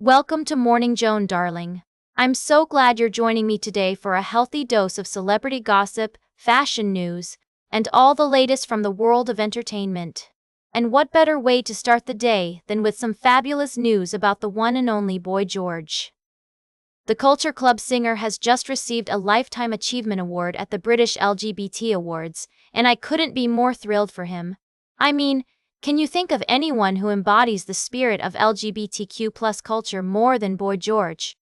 Welcome to Morning Joan, darling. I'm so glad you're joining me today for a healthy dose of celebrity gossip, fashion news, and all the latest from the world of entertainment. And what better way to start the day than with some fabulous news about the one and only Boy George? The Culture Club singer has just received a Lifetime Achievement Award at the British LGBT Awards, and I couldn't be more thrilled for him. I mean, can you think of anyone who embodies the spirit of LGBTQ+ culture more than Boy George?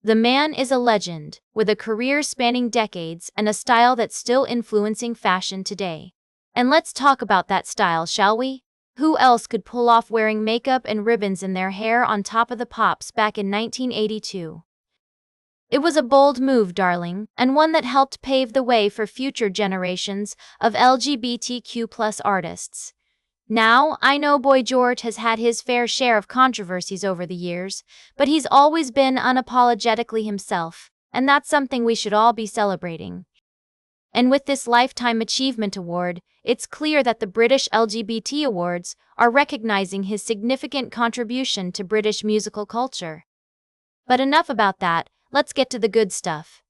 The man is a legend, with a career spanning decades and a style that's still influencing fashion today. And let's talk about that style, shall we? Who else could pull off wearing makeup and ribbons in their hair on top of the pops back in 1982? It was a bold move, darling, and one that helped pave the way for future generations of LGBTQ+ artists. Now, I know Boy George has had his fair share of controversies over the years, but he's always been unapologetically himself, and that's something we should all be celebrating. And with this Lifetime Achievement Award, it's clear that the British LGBT Awards are recognizing his significant contribution to British musical culture. But enough about that, let's get to the good stuff.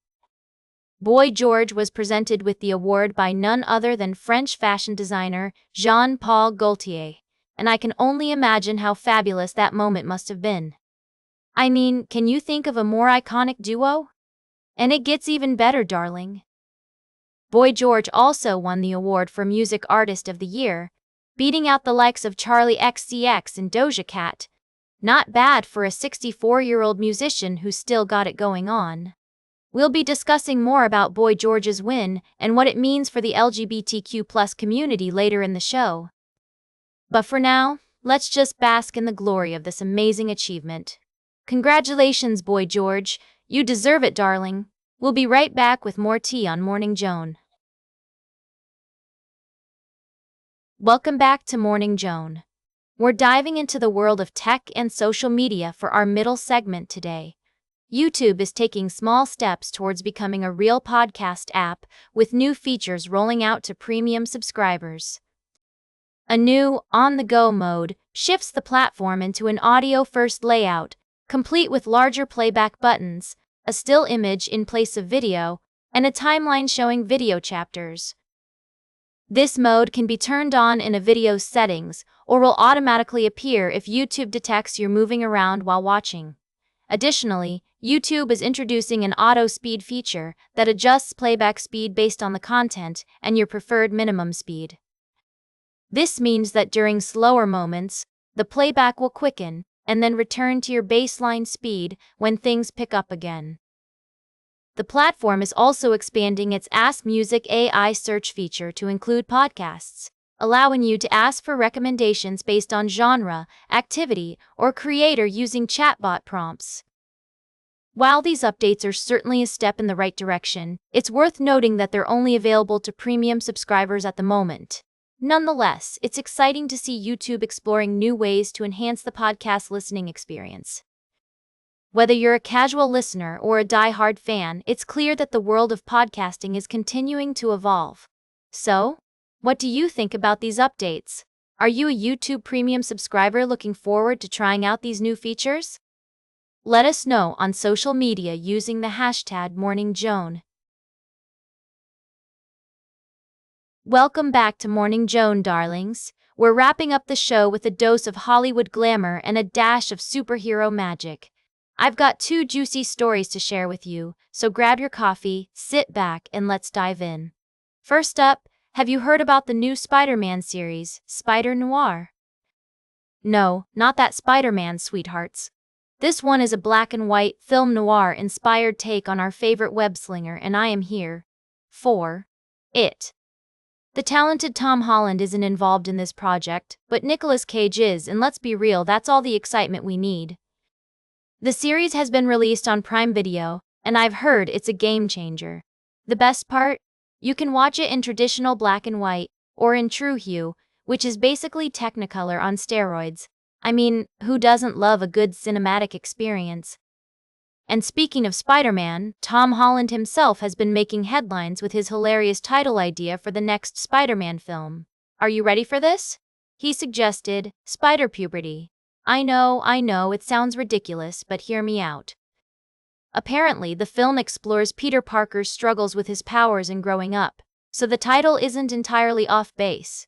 Boy George was presented with the award by none other than French fashion designer Jean-Paul Gaultier, and I can only imagine how fabulous that moment must have been. I mean, can you think of a more iconic duo? And it gets even better, darling. Boy George also won the award for Music Artist of the Year, beating out the likes of Charli XCX and Doja Cat. Not bad for a 64-year-old musician who's still got it going on. We'll be discussing more about Boy George's win and what it means for the LGBTQ+ community later in the show. But for now, let's just bask in the glory of this amazing achievement. Congratulations, Boy George. You deserve it, darling. We'll be right back with more tea on Morning Joan. Welcome back to Morning Joan. We're diving into the world of tech and social media for our middle segment today. YouTube is taking small steps towards becoming a real podcast app, with new features rolling out to premium subscribers. A new on-the-go mode shifts the platform into an audio-first layout, complete with larger playback buttons, a still image in place of video, and a timeline showing video chapters. This mode can be turned on in a video's settings, or will automatically appear if YouTube detects you're moving around while watching. Additionally, YouTube is introducing an auto speed feature that adjusts playback speed based on the content and your preferred minimum speed. This means that during slower moments, the playback will quicken and then return to your baseline speed when things pick up again. The platform is also expanding its Ask Music AI search feature to include podcasts, allowing you to ask for recommendations based on genre, activity, or creator using chatbot prompts. While these updates are certainly a step in the right direction, it's worth noting that they're only available to premium subscribers at the moment. Nonetheless, it's exciting to see YouTube exploring new ways to enhance the podcast listening experience. Whether you're a casual listener or a die-hard fan, it's clear that the world of podcasting is continuing to evolve. So, what do you think about these updates? Are you a YouTube Premium subscriber looking forward to trying out these new features? Let us know on social media using the hashtag MorningJoan. Welcome back to Morning Joan, darlings. We're wrapping up the show with a dose of Hollywood glamour and a dash of superhero magic. I've got two juicy stories to share with you, so grab your coffee, sit back, and let's dive in. First up, have you heard about the new Spider-Man series, Spider-Noir? No, not that Spider-Man, sweethearts. This one is a black and white film noir-inspired take on our favorite web-slinger, and I am here for it. The talented Tom Holland isn't involved in this project, but Nicolas Cage is, and let's be real, that's all the excitement we need. The series has been released on Prime Video, and I've heard it's a game changer. The best part? You can watch it in traditional black and white, or in true hue, which is basically Technicolor on steroids. I mean, who doesn't love a good cinematic experience? And speaking of Spider-Man, Tom Holland himself has been making headlines with his hilarious title idea for the next Spider-Man film. Are you ready for this? He suggested Spider-Puberty. I know, it sounds ridiculous, but hear me out. Apparently, the film explores Peter Parker's struggles with his powers and growing up, so the title isn't entirely off base.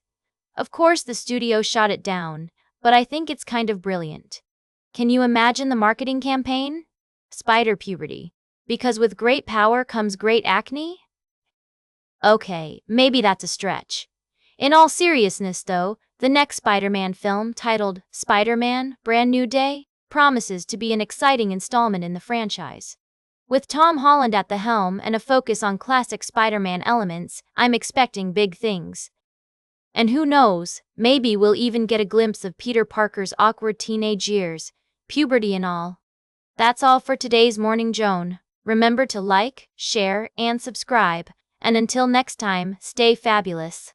Of course, the studio shot it down, but I think it's kind of brilliant. Can you imagine the marketing campaign? Spider-Puberty. Because with great power comes great acne? Okay, maybe that's a stretch. In all seriousness, though, the next Spider-Man film, titled Spider-Man: Brand New Day, promises to be an exciting installment in the franchise. With Tom Holland at the helm and a focus on classic Spider-Man elements, I'm expecting big things. And who knows, maybe we'll even get a glimpse of Peter Parker's awkward teenage years, puberty and all. That's all for today's Morning Joan. Remember to like, share, and subscribe. And until next time, stay fabulous.